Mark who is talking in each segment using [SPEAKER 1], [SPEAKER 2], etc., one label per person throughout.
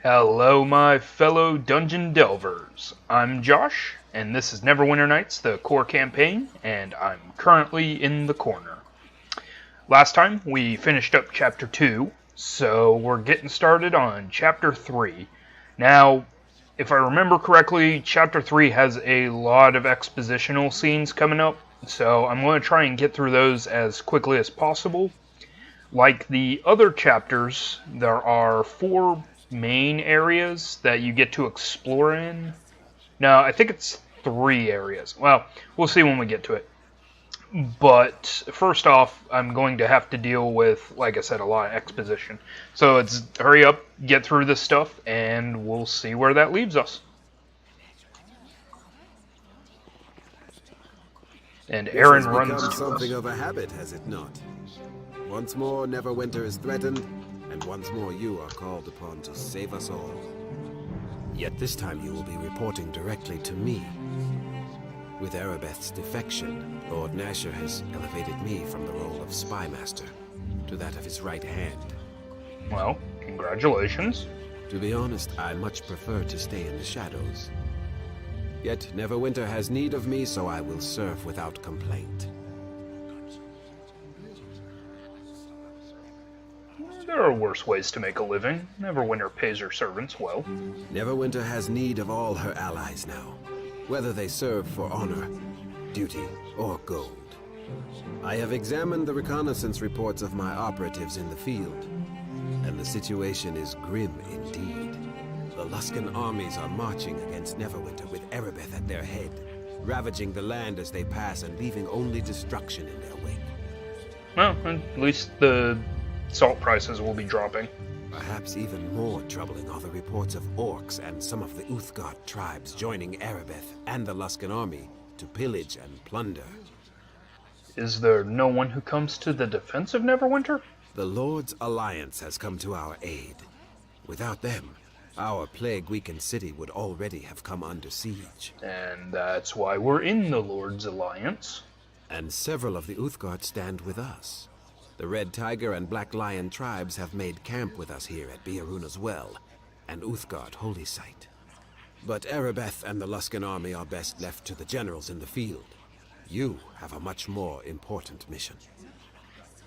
[SPEAKER 1] Hello, my fellow dungeon delvers. I'm Josh, and this is Neverwinter Nights, the core campaign, and I'm currently in the corner. Last time, we finished up Chapter 2, so we're getting started on Chapter 3. Now, if I remember correctly, Chapter 3 has a lot of expositional scenes coming up, so I'm going to try and get through those as quickly as possible. Like the other chapters, there are 4 main areas that you get to explore in. No, I think it's 3 areas. Well, we'll see when we get to it. But first off, I'm going to have to deal with, like I said, a lot of exposition. So it's hurry up, get through this stuff, and we'll see where that leaves us. And Aaron runs to us.
[SPEAKER 2] Something of a habit, has it not? Once more, Neverwinter is threatened, and once more you are called upon to save us all. Yet this time you will be reporting directly to me. With Erebeth's defection, Lord Nasher has elevated me from the role of spy master to that of his right hand.
[SPEAKER 1] Well, congratulations.
[SPEAKER 2] To be honest, I much prefer to stay in the shadows. Yet Neverwinter has need of me, so I will serve without complaint.
[SPEAKER 1] There are worse ways to make a living. Neverwinter pays her servants well.
[SPEAKER 2] Neverwinter has need of all her allies now, whether they serve for honor, duty, or gold. I have examined the reconnaissance reports of my operatives in the field, and the situation is grim indeed. The Luskan armies are marching against Neverwinter with Erebeth at their head, ravaging the land as they pass and leaving only destruction in their wake.
[SPEAKER 1] Well, at least the salt prices will be dropping.
[SPEAKER 2] Perhaps even more troubling are the reports of orcs and some of the Uthgard tribes joining Erebeth and the Luskan army to pillage and plunder.
[SPEAKER 1] Is there no one who comes to the defense of Neverwinter?
[SPEAKER 2] The Lord's Alliance has come to our aid. Without them, our plague-weakened city would already have come under siege.
[SPEAKER 1] And that's why we're in the Lord's Alliance.
[SPEAKER 2] And several of the Uthgard stand with us. The Red Tiger and Black Lion tribes have made camp with us here at Beorunna's Well, and Uthgard Holy Site. But Erebeth and the Luskan army are best left to the generals in the field. You have a much more important mission.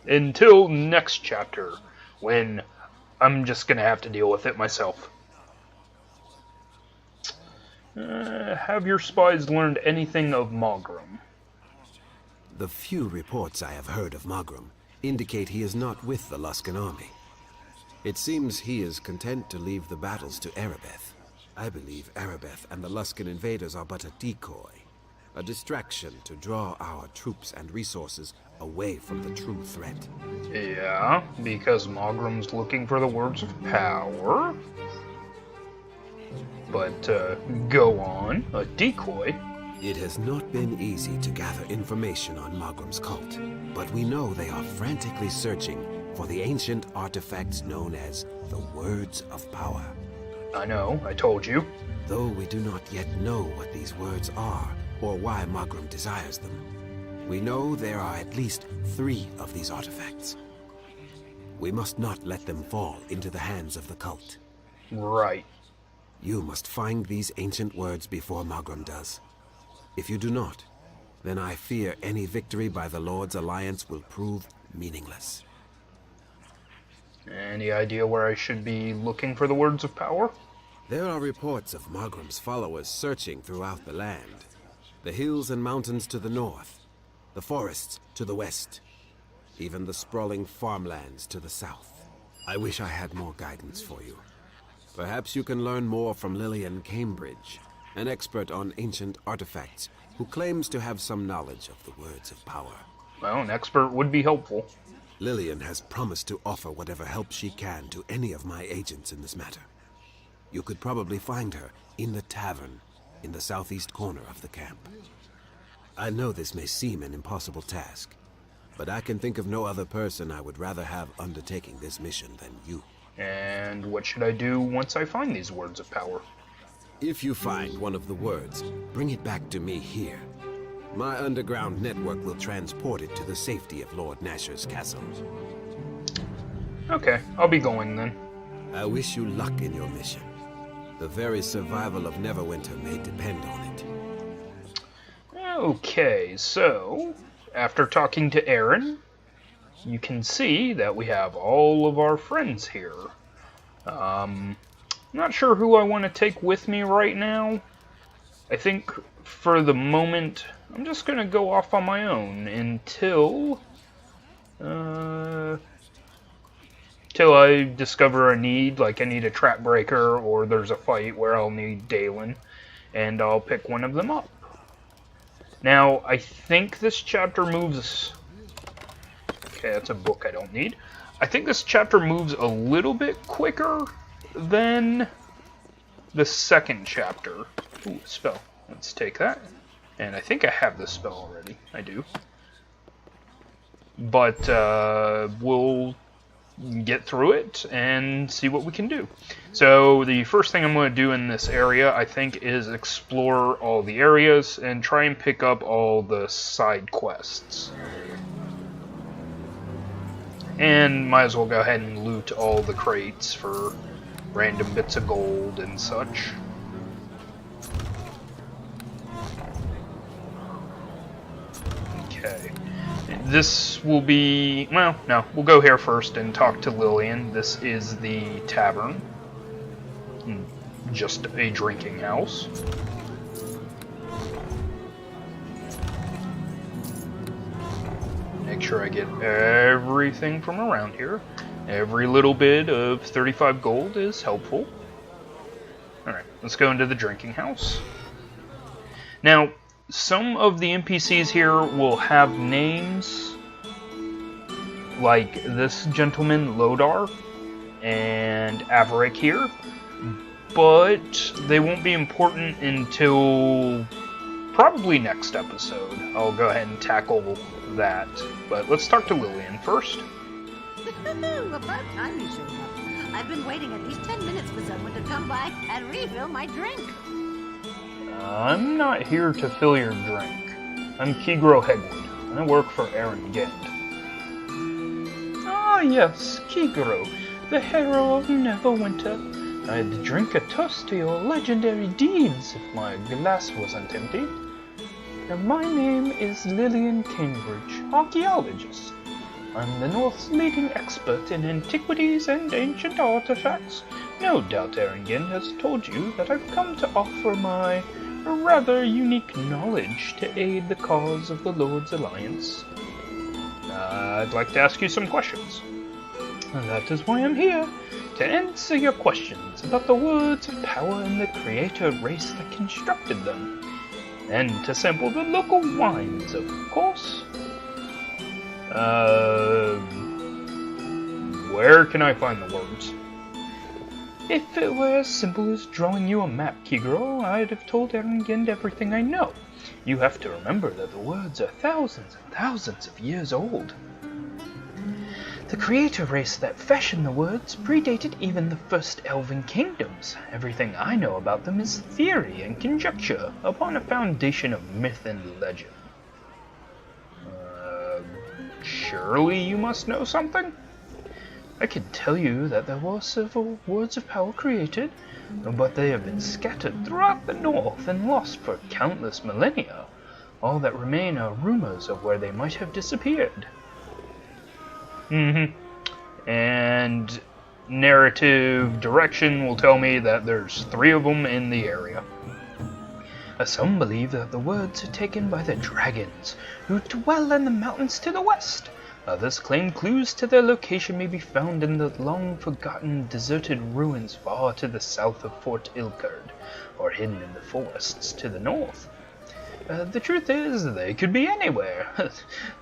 [SPEAKER 1] Until next chapter, when I'm just gonna have to deal with it myself. Have your spies learned anything of Mogram?
[SPEAKER 2] The few reports I have heard of Mogram indicate he is not with the Luskan army. It seems he is content to leave the battles to Erebeth. I believe Erebeth and the Luskan invaders are but a decoy, a distraction to draw our troops and resources away from the true threat.
[SPEAKER 1] Yeah, because Mogram's looking for the words of power. But, go on. A decoy?
[SPEAKER 2] It has not been easy to gather information on Mogram's cult, but we know they are frantically searching for the ancient artifacts known as the Words of Power.
[SPEAKER 1] I know, I told you.
[SPEAKER 2] Though we do not yet know what these words are, or why Mogram desires them, we know there are at least 3 of these artifacts. We must not let them fall into the hands of the cult.
[SPEAKER 1] Right.
[SPEAKER 2] You must find these ancient words before Mogram does. If you do not, then I fear any victory by the Lord's Alliance will prove meaningless.
[SPEAKER 1] Any idea where I should be looking for the words of power?
[SPEAKER 2] There are reports of Mogram's followers searching throughout the land. The hills and mountains to the north, the forests to the west, even the sprawling farmlands to the south. I wish I had more guidance for you. Perhaps you can learn more from Lillian Cambridge, an expert on ancient artifacts who claims to have some knowledge of the words of power.
[SPEAKER 1] Well, an expert would be helpful.
[SPEAKER 2] Lillian has promised to offer whatever help she can to any of my agents in this matter. You could probably find her in the tavern in the southeast corner of the camp. I know this may seem an impossible task, but I can think of no other person I would rather have undertaking this mission than you.
[SPEAKER 1] And what should I do once I find these words of power?
[SPEAKER 2] If you find one of the words, bring it back to me here. My underground network will transport it to the safety of Lord Nasher's castle.
[SPEAKER 1] Okay, I'll be going then.
[SPEAKER 2] I wish you luck in your mission. The very survival of Neverwinter may depend on it.
[SPEAKER 1] Okay, so after talking to Aaron, you can see that we have all of our friends here. Not sure who I want to take with me right now. I think for the moment, I'm just going to go off on my own until I discover a need, like I need a trap breaker or there's a fight where I'll need Dalen, and I'll pick one of them up. Now, I think this chapter moves... Okay, that's a book I don't need. I think this chapter moves a little bit quicker than the second chapter. Ooh, a spell. Let's take that. And I think I have this spell already. I do. But we'll get through it and see what we can do. So the first thing I'm going to do in this area, I think, is explore all the areas and try and pick up all the side quests. And might as well go ahead and loot all the crates for random bits of gold and such. Okay. This will be... Well, no. We'll go here first and talk to Lillian. This is the tavern. Just a drinking house. Make sure I get everything from around here. Every little bit of 35 gold is helpful. Alright, let's go into the drinking house. Now, some of the NPCs here will have names like this gentleman, Lodar, and Averick here, but they won't be important until probably next episode. I'll go ahead and tackle that, but let's talk to Lillian first.
[SPEAKER 3] About time you showed up. I've been waiting at least 10 minutes for someone to come by and refill my drink.
[SPEAKER 1] I'm not here to fill your drink. I'm Kegro Hegwood. I work for Aaron Gent. Ah yes, Kegro, the hero of Neverwinter. I'd drink a toast to your legendary deeds if my glass wasn't empty. Now, my name is Lillian Cambridge, archaeologist. I'm the North's leading expert in antiquities and ancient artifacts. No doubt Aaron Gent has told you that I've come to offer my rather unique knowledge to aid the cause of the Lord's Alliance. I'd like to ask you some questions. And that is why I'm here, to answer your questions about the words of power and the creator race that constructed them. And to sample the local wines, of course. Where can I find the words? If it were as simple as drawing you a map, Kegro, I'd have told Aaron Gent everything I know. You have to remember that the words are thousands and thousands of years old. The creator race that fashioned the words predated even the first elven kingdoms. Everything I know about them is theory and conjecture upon a foundation of myth and legend. Surely you must know something? I can tell you that there were several words of power created, but they have been scattered throughout the North and lost for countless millennia. All that remain are rumors of where they might have disappeared. And narrative direction will tell me that there's 3 of them in the area. Some believe that the words are taken by the dragons, who dwell in the mountains to the west. Others claim clues to their location may be found in the long-forgotten deserted ruins far to the south of Fort Ilkard, or hidden in the forests to the north. The truth is, they could be anywhere,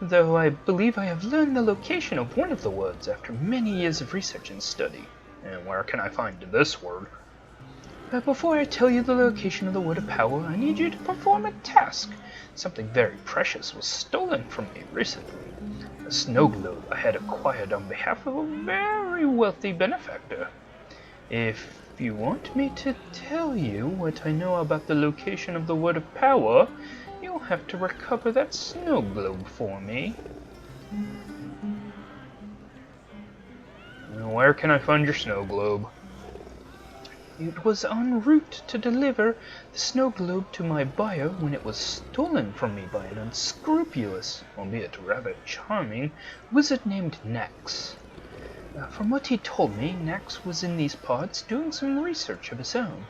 [SPEAKER 1] though I believe I have learned the location of one of the words after many years of research and study. And where can I find this word? Before I tell you the location of the word of power, I need you to perform a task. Something very precious was stolen from me recently. A snow globe I had acquired on behalf of a very wealthy benefactor. If you want me to tell you what I know about the location of the word of power, you'll have to recover that snow globe for me. Where can I find your snow globe? It was en route to deliver the snow globe to my buyer when it was stolen from me by an unscrupulous, albeit rather charming, wizard named Nax. From what he told me, Nax was in these parts doing some research of his own.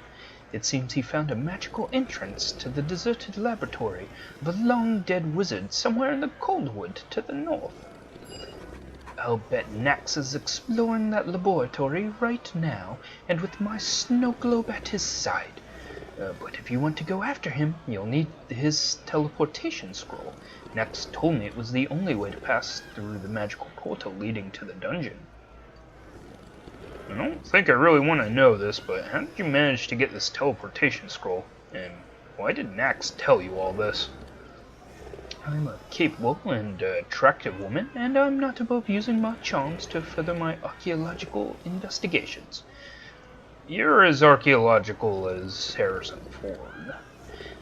[SPEAKER 1] It seems he found a magical entrance to the deserted laboratory of a long-dead wizard somewhere in the Coldwood to the north. I'll bet Nax is exploring that laboratory right now, and with my snow globe at his side. But if you want to go after him, you'll need his teleportation scroll. Nax told me it was the only way to pass through the magical portal leading to the dungeon. I don't think I really want to know this, but how did you manage to get this teleportation scroll? And why did Nax tell you all this? I'm a capable and attractive woman, and I'm not above using my charms to further my archaeological investigations. You're as archaeological as Harrison Ford.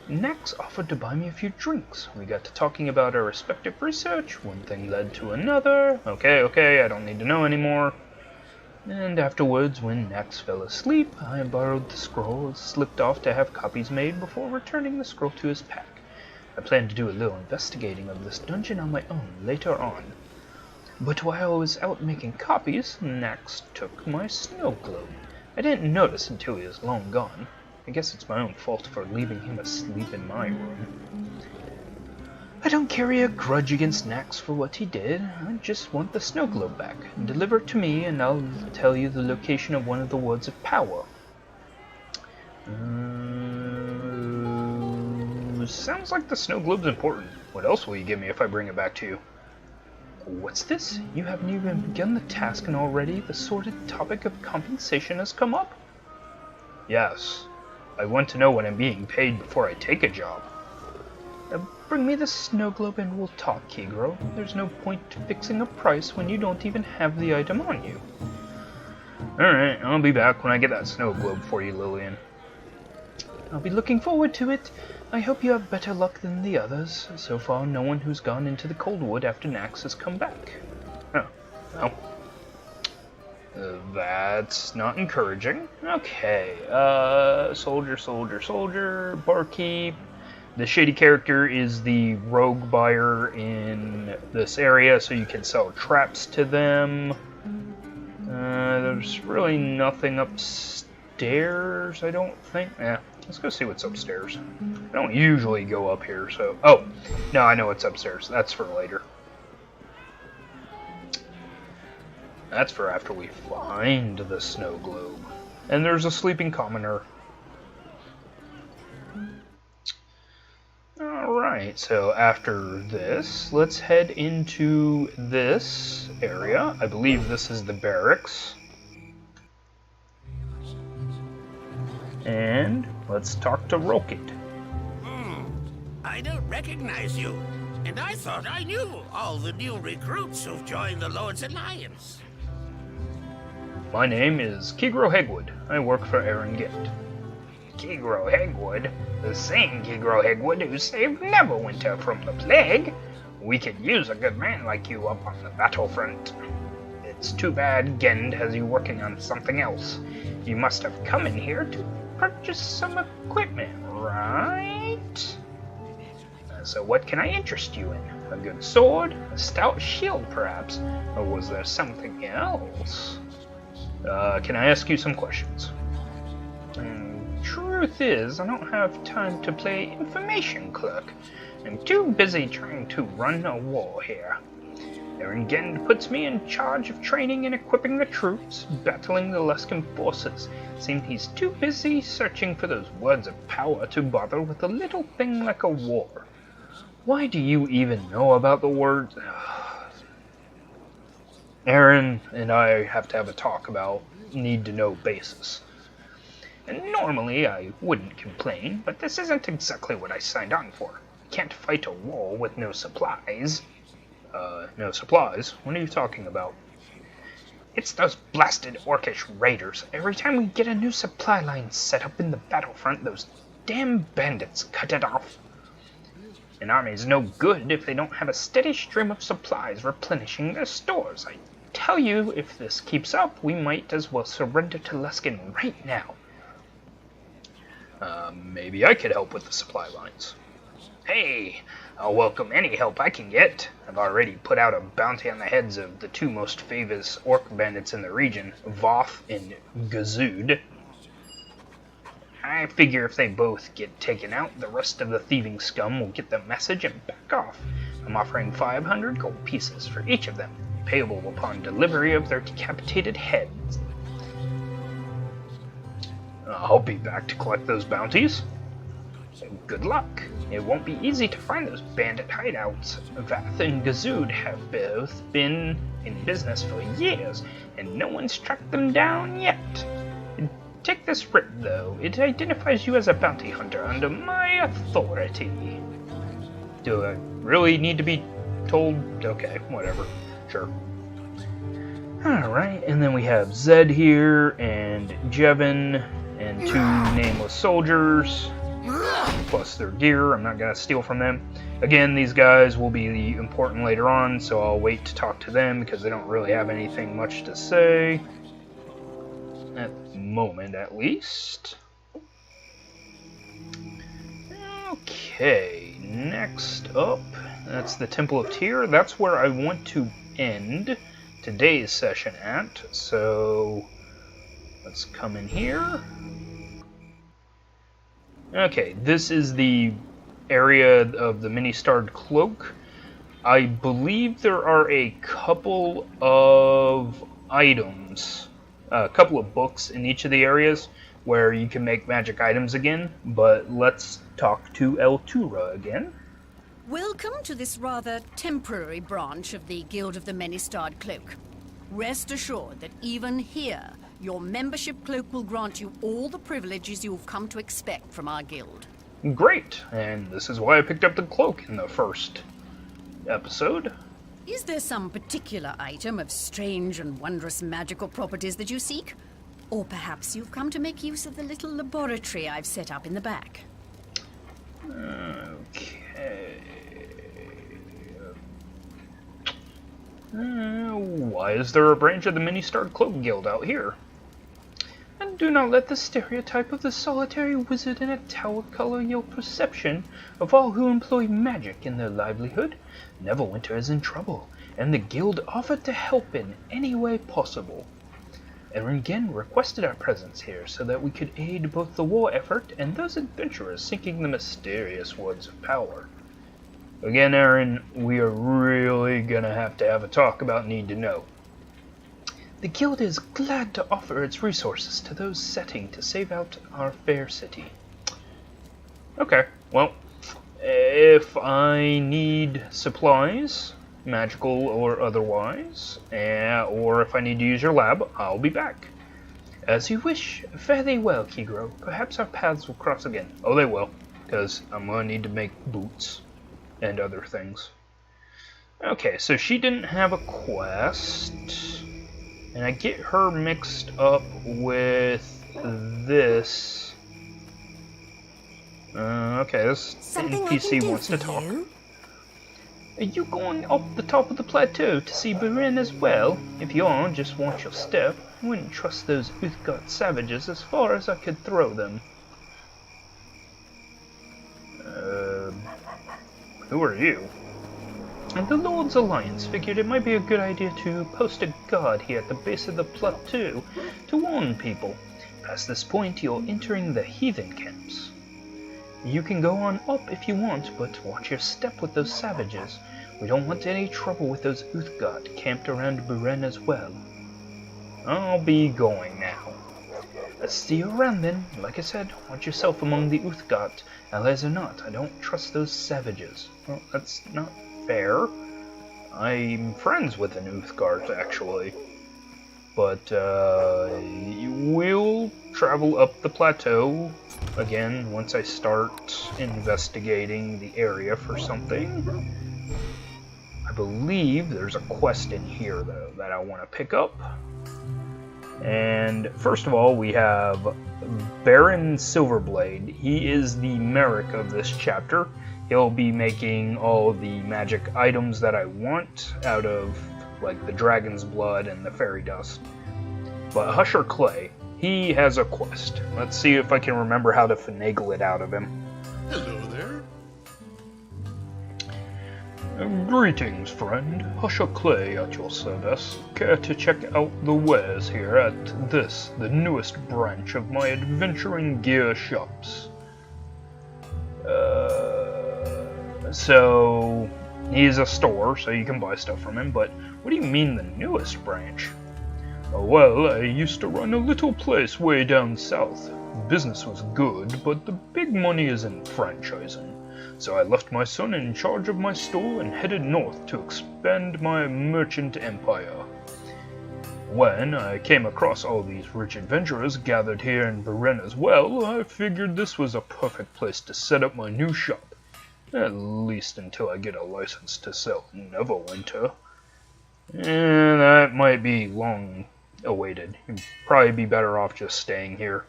[SPEAKER 1] Nax offered to buy me a few drinks. We got to talking about our respective research. One thing led to another. Okay, I don't need to know anymore. And afterwards, when Nax fell asleep, I borrowed the scroll and slipped off to have copies made before returning the scroll to his pack. I plan to do a little investigating of this dungeon on my own later on. But while I was out making copies, Nax took my snow globe. I didn't notice until he was long gone. I guess it's my own fault for leaving him asleep in my room. I don't carry a grudge against Nax for what he did. I just want the snow globe back. Deliver it to me and I'll tell you the location of one of the words of power. Sounds like the snow globe's important. What else will you give me if I bring it back to you? What's this? You haven't even begun the task and already the sordid topic of compensation has come up? Yes. I want to know what I'm being paid before I take a job. Bring me the snow globe and we'll talk, Kegro. There's no point fixing a price when you don't even have the item on you. Alright, I'll be back when I get that snow globe for you, Lillian. I'll be looking forward to it. I hope you have better luck than the others. So far, no one who's gone into the Coldwood after Nax has come back. Oh, well. That's not encouraging. Okay, soldier, barkeep. The shady character is the rogue buyer in this area, so you can sell traps to them. There's really nothing upstairs, I don't think. Let's go see what's upstairs. I don't usually go up here, so... Oh, no, I know what's upstairs. That's for later. That's for after we find the snow globe. And there's a sleeping commoner. Alright, so after this, let's head into this area. I believe this is the barracks. And let's talk to Rocket.
[SPEAKER 4] I don't recognize you, and I thought I knew all the new recruits who've joined the Lord's Alliance.
[SPEAKER 1] My name is Kegro Hegwood. I work for Aaron Gent.
[SPEAKER 5] Kegro Hegwood? The same Kegro Hegwood who saved Neverwinter from the plague? We could use a good man like you up on the battlefront. It's too bad Gend has you working on something else. You must have come in here to purchase some equipment, right? So what can I interest you in? A good sword? A stout shield, perhaps? Or was there something else? Can I ask you some questions? Truth is, I don't have time to play information clerk. I'm too busy trying to run a war here. Aaron Gend puts me in charge of training and equipping the troops, battling the Luskan forces. Seems he's too busy searching for those words of power to bother with a little thing like a war. Why do you even know about the words? Aaron and I have to have a talk about need-to-know basis. And normally I wouldn't complain, but this isn't exactly what I signed on for. Can't fight a war with no supplies. No supplies? What are you talking about? It's those blasted Orcish raiders. Every time we get a new supply line set up in the battlefront, those damn bandits cut it off. An army's no good if they don't have a steady stream of supplies replenishing their stores. I tell you, if this keeps up, we might as well surrender to Luskan right now. Maybe I could help with the supply lines. Hey, I'll welcome any help I can get. I've already put out a bounty on the heads of the two most famous orc bandits in the region, Voth and Gazud. I figure if they both get taken out, the rest of the thieving scum will get the message and back off. I'm offering 500 gold pieces for each of them, payable upon delivery of their decapitated heads. I'll be back to collect those bounties. So good luck. It won't be easy to find those bandit hideouts. Vath and Gazud have both been in business for years, and no one's tracked them down yet. Take this writ, though. It identifies you as a bounty hunter under my authority. Do I really need to be told? Okay, whatever. Sure. Alright, and then we have Zed here, and Jevin, and two nameless soldiers, plus their gear. I'm not going to steal from them. Again, these guys will be important later on, so I'll wait to talk to them because they don't really have anything much to say. At the moment, at least. Okay, next up, that's the Temple of Tyr. That's where I want to end today's session at. So, let's come in here. Okay, this is the area of the mini-starred cloak. I believe there are a couple of items, a couple of books in each of the areas where you can make magic items again, but let's talk to Eltura again.
[SPEAKER 6] Welcome to this rather temporary branch of the Guild of the Many-Starred Cloak. Rest assured that even here, your membership cloak will grant you all the privileges you've come to expect from our guild.
[SPEAKER 5] Great, and this is why I picked up the cloak in the first episode.
[SPEAKER 6] Is there some particular item of strange and wondrous magical properties that you seek? Or perhaps you've come to make use of the little laboratory I've set up in the back?
[SPEAKER 5] Okay. Why is there a branch of the Many-Starred Cloak Guild out here? And do not let the stereotype of the solitary wizard in a tower color your perception of all who employ magic in their livelihood. Neverwinter is in trouble, and the guild offered to help in any way possible. Eringen requested our presence here so that we could aid both the war effort and those adventurers seeking the mysterious woods of power. Again, Aaron, we are really gonna have to have a talk about Need to Know. The guild is glad to offer its resources to those setting to save out our fair city. Okay, well, if I need supplies, magical or otherwise, or if I need to use your lab, I'll be back. As you wish. Fare thee well, Kigro. Perhaps our paths will cross again. Oh, they will, because I'm going to need to make boots and other things. Okay, so she didn't have a quest, and I get her mixed up with this. Okay, this NPC wants to talk. Are you going up the top of the plateau to see Beorunna as well? If you are, just watch your step. I wouldn't trust those Uthgardt savages as far as I could throw them. Who are you? And the Lord's Alliance figured it might be a good idea to post a guard here at the base of the plateau to warn people. Past this point, you're entering the heathen camps. You can go on up if you want, but watch your step with those savages. We don't want any trouble with those Uthgardt camped around Beorunna as well. I'll be going now. Let's see you around then. Like I said, watch yourself among the Uthgardt. Allies or not, I don't trust those savages. Well, that's not fair. I'm friends with an Uthgardt, actually. But, we'll travel up the plateau again once I start investigating the area for something. I believe there's a quest in here, though, that I want to pick up. And first of all, we have Baron Silverblade. He is the Merrick of this chapter. He'll be making all the magic items that I want out of, like, the dragon's blood and the fairy dust. But Husher Clay,
[SPEAKER 1] He has a quest. Let's see if I can remember how to finagle it out of him.
[SPEAKER 7] Hello there.
[SPEAKER 1] Greetings, friend. Husher Clay at your service. Care to check out the wares here at this, the newest branch of my adventuring gear shops? So he's a store, so you can buy stuff from him, but what do you mean the newest branch? Well, I used to run a little place way down south. Business was good, but the big money is in franchising. So I left my son in charge of my store and headed north to expand my merchant empire. When I came across all these rich adventurers gathered here in Beorunna's well, I figured this was a perfect place to set up my new shop. At least until I get a license to sell Neverwinter. And that might be long awaited. You'd probably be better off just staying here.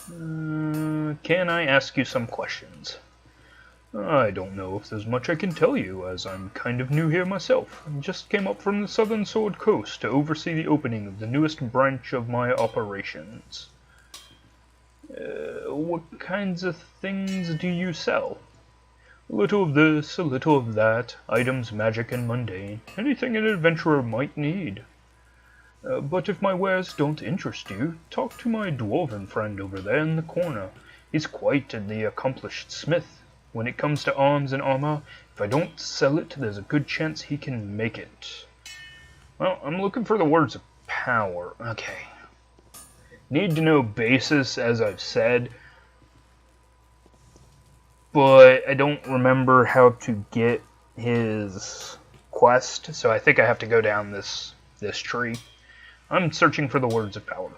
[SPEAKER 1] Can I ask you some questions? I don't know if there's much I can tell you, as I'm kind of new here myself. I just came up from the southern Sword Coast to oversee the opening of the newest branch of my operations. What kinds of things do you sell? A little of this, a little of that, items magic and mundane, anything an adventurer might need. But if my wares don't interest you, talk to my dwarven friend over there in the corner. He's quite the accomplished smith. When it comes to arms and armor, if I don't sell it, there's a good chance he can make it. Well, I'm looking for the words of power. Okay. Need to know basis, as I've said, but I don't remember how to get his quest, so I think I have to go down this tree. I'm searching for the words of power.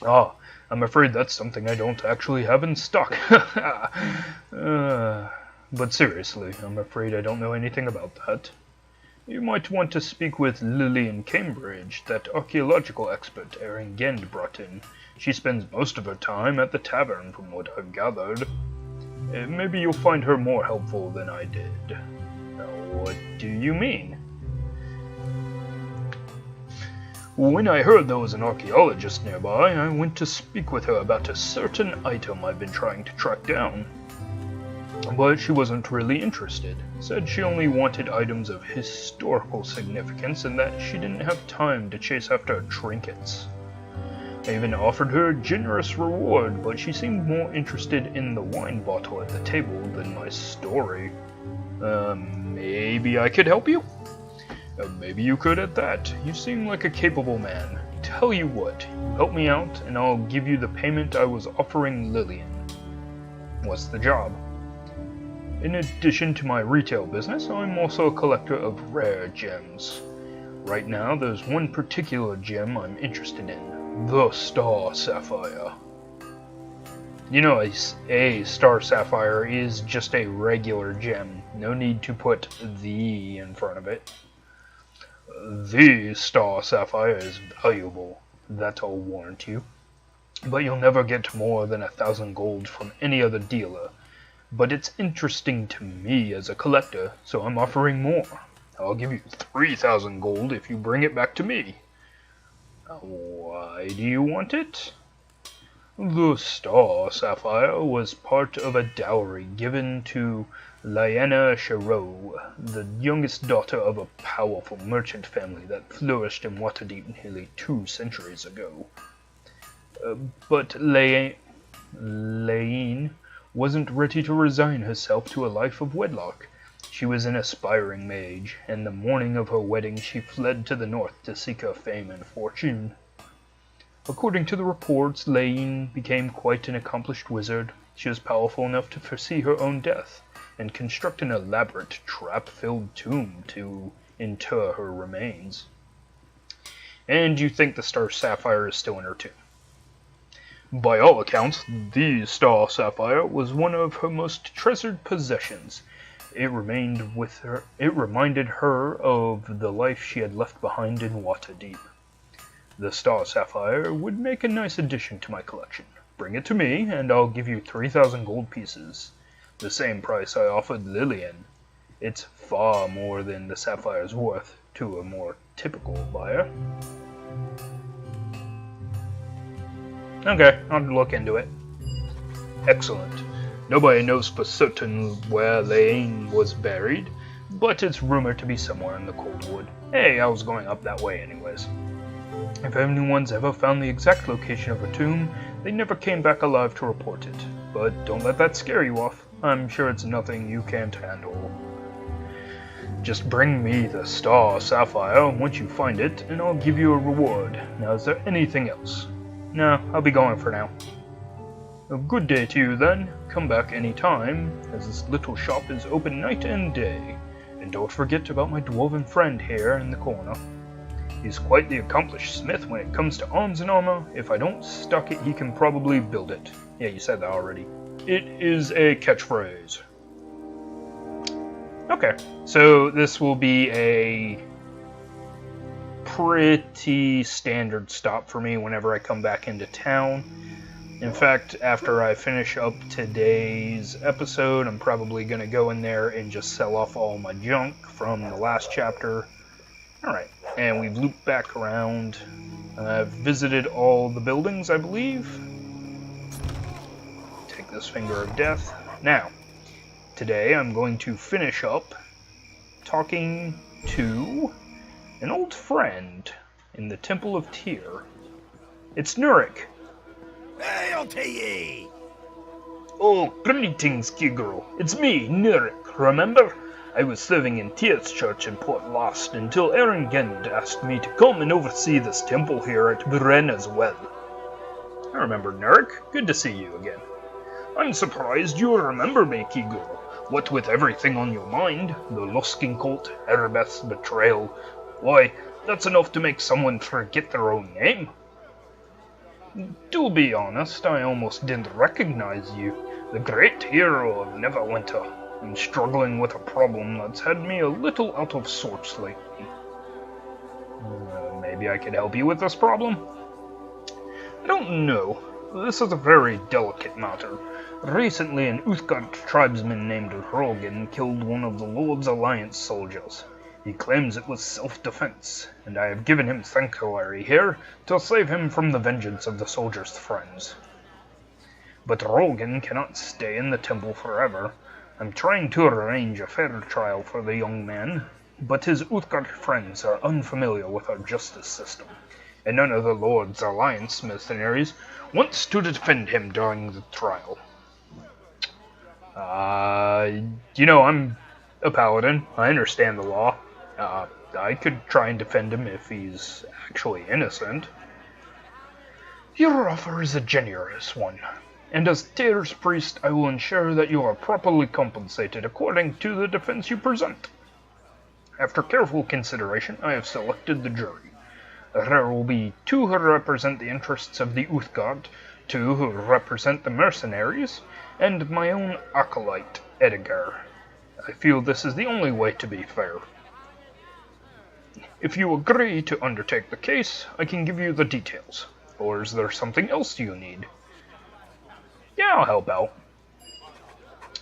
[SPEAKER 1] Ah, I'm afraid that's something I don't actually have in stock. But seriously, I'm afraid I don't know anything about that. You might want to speak with Lillian Cambridge, that archaeological expert Erin Gend brought in. She spends most of her time at the tavern, from what I've gathered. Maybe you'll find her more helpful than I did. What do you mean? When I heard there was an archaeologist nearby, I went to speak with her about a certain item I've been trying to track down. But she wasn't really interested. Said she only wanted items of historical significance and that she didn't have time to chase after trinkets. I even offered her a generous reward, but she seemed more interested in the wine bottle at the table than my story. Maybe I could help you? Maybe you could at that. You seem like a capable man. Tell you what, you help me out and I'll give you the payment I was offering Lillian. What's the job? In addition to my retail business, I'm also a collector of rare gems. Right now, there's one particular gem I'm interested in, the Star Sapphire. You know, a Star Sapphire is just a regular gem. No need to put the in front of it. The Star Sapphire is valuable, that I'll warrant you. But you'll never get more than 1,000 gold from any other dealer. But it's interesting to me as a collector, so I'm offering more. I'll give you 3,000 gold if you bring it back to me. Why do you want it? The Star Sapphire was part of a dowry given to Lyanna Shiro, the youngest daughter of a powerful merchant family that flourished in Waterdeep nearly 2 centuries ago. But Lyanna wasn't ready to resign herself to a life of wedlock. She was an aspiring mage, and the morning of her wedding she fled to the north to seek her fame and fortune. According to the reports, Lyanna became quite an accomplished wizard. She was powerful enough to foresee her own death, and construct an elaborate trap-filled tomb to inter her remains. And you think the Star Sapphire is still in her tomb? By all accounts, the Star Sapphire was one of her most treasured possessions. It reminded her of the life she had left behind in Waterdeep. The Star Sapphire would make a nice addition to my collection. Bring it to me, and I'll give you 3,000 gold pieces. The same price I offered Lillian. It's far more than the Sapphire's worth to a more typical buyer.
[SPEAKER 5] Okay, I'll look into it. Excellent. Nobody knows for certain where Lane was buried, but it's rumored to be somewhere in the Coldwood. Hey, I was going up that way anyways. If anyone's ever found the exact location of a tomb, they never came back alive to report it. But don't let that scare you off. I'm sure it's nothing you can't handle. Just bring me the Star Sapphire once you find it, and I'll give you a reward. Now, is there anything else? No, I'll be going for now. A good day to you then. Come back any time, as this little shop is open night and day. And don't forget about my dwarven friend here in the corner. He's quite the accomplished smith when it comes to arms and armor. If I don't stock it, he can probably build it. Yeah, you said that already. It is a catchphrase. Okay, so this will be a pretty standard stop for me whenever I come back into town. In fact, after I finish up today's episode, I'm probably going to go in there and just sell off all my junk from the last chapter. Alright, and we've looped back around. I've visited all the buildings, I believe. Take this Finger of Death. Now, today I'm going to finish up talking to an old friend in the Temple of Tyr. It's Nurik.
[SPEAKER 4] Hail to ye!
[SPEAKER 5] Oh, greetings, Kigro. It's me, Nurik, remember? I was serving in Tyr's church in Port Lost until Erengend asked me to come and oversee this temple here at Beorunna's well. I remember, Nurik. Good to see you again. I'm surprised you remember me, Kigro. What with everything on your mind, the Luskin cult, Erebeth's betrayal, why, that's enough to make someone forget their own name. To be honest, I almost didn't recognize you, the great hero of Neverwinter. I'm struggling with a problem that's had me a little out of sorts lately. Maybe I could help you with this problem? I don't know. This is a very delicate matter. Recently, an Uthgard tribesman named Rogan killed one of the Lord's Alliance soldiers. He claims it was self-defense, and I have given him sanctuary here to save him from the vengeance of the soldier's friends. But Rogan cannot stay in the temple forever. I'm trying to arrange a fair trial for the young man, but his Uthgard friends are unfamiliar with our justice system, and none of the Lord's Alliance mercenaries wants to defend him during the trial. I'm a paladin. I understand the law. I could try and defend him if he's actually innocent. Your offer is a generous one, and as Tyr's priest, I will ensure that you are properly compensated according to the defense you present. After careful consideration, I have selected the jury. There will be 2 who represent the interests of the Uthgard, 2 who represent the mercenaries, and my own acolyte, Edgar. I feel this is the only way to be fair. If you agree to undertake the case, I can give you the details. Or is there something else you need? Yeah, I'll help out.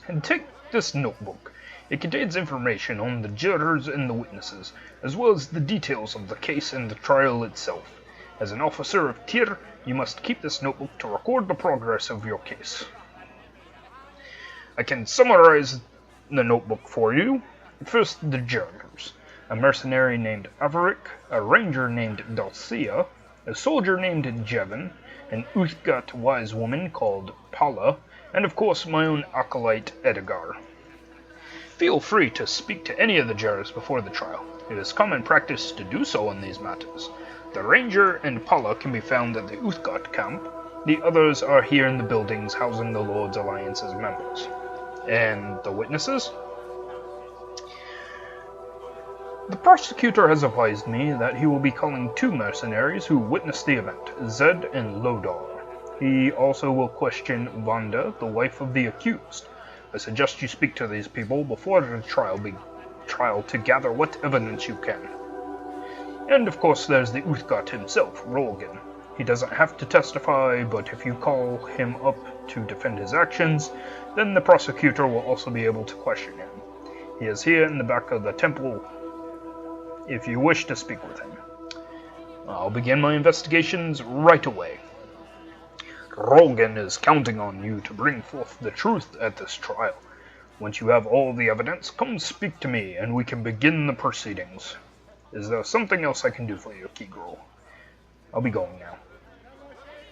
[SPEAKER 5] And take this notebook. It contains information on the jurors and the witnesses, as well as the details of the case and the trial itself. As an officer of Tyr, you must keep this notebook to record the progress of your case. I can summarize the notebook for you. First, the jurors. A mercenary named Averick, a ranger named Dulcia, a soldier named Jevon, an Uthgard wise woman called Paula, and of course my own acolyte Edgar. Feel free to speak to any of the jurors before the trial. It is common practice to do so in these matters. The ranger and Paula can be found at the Uthgard camp. The others are here in the buildings housing the Lord's Alliance's members. And the witnesses? The prosecutor has advised me that he will be calling 2 mercenaries who witnessed the event, Zed and Lodar. He also will question Vanda, the wife of the accused. I suggest you speak to these people before the trial to gather what evidence you can. And of course there's the Uthgard himself, Rogan. He doesn't have to testify, but if you call him up to defend his actions, then the prosecutor will also be able to question him. He is here in the back of the temple if you wish to speak with him. I'll begin my investigations right away. Rogan is counting on you to bring forth the truth at this trial. Once you have all the evidence, come speak to me, and we can begin the proceedings. Is there something else I can do for you, Kegro? I'll be going now.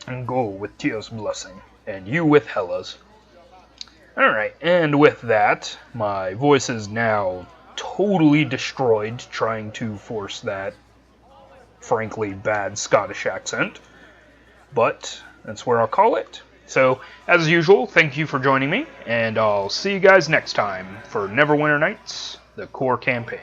[SPEAKER 5] And go with Tia's blessing, and you with Hela's. Alright, and with that, my voice is now totally destroyed trying to force that frankly bad Scottish accent. But that's where I'll call it. So, as usual, thank you for joining me, and I'll see you guys next time for Neverwinter Nights, the core campaign.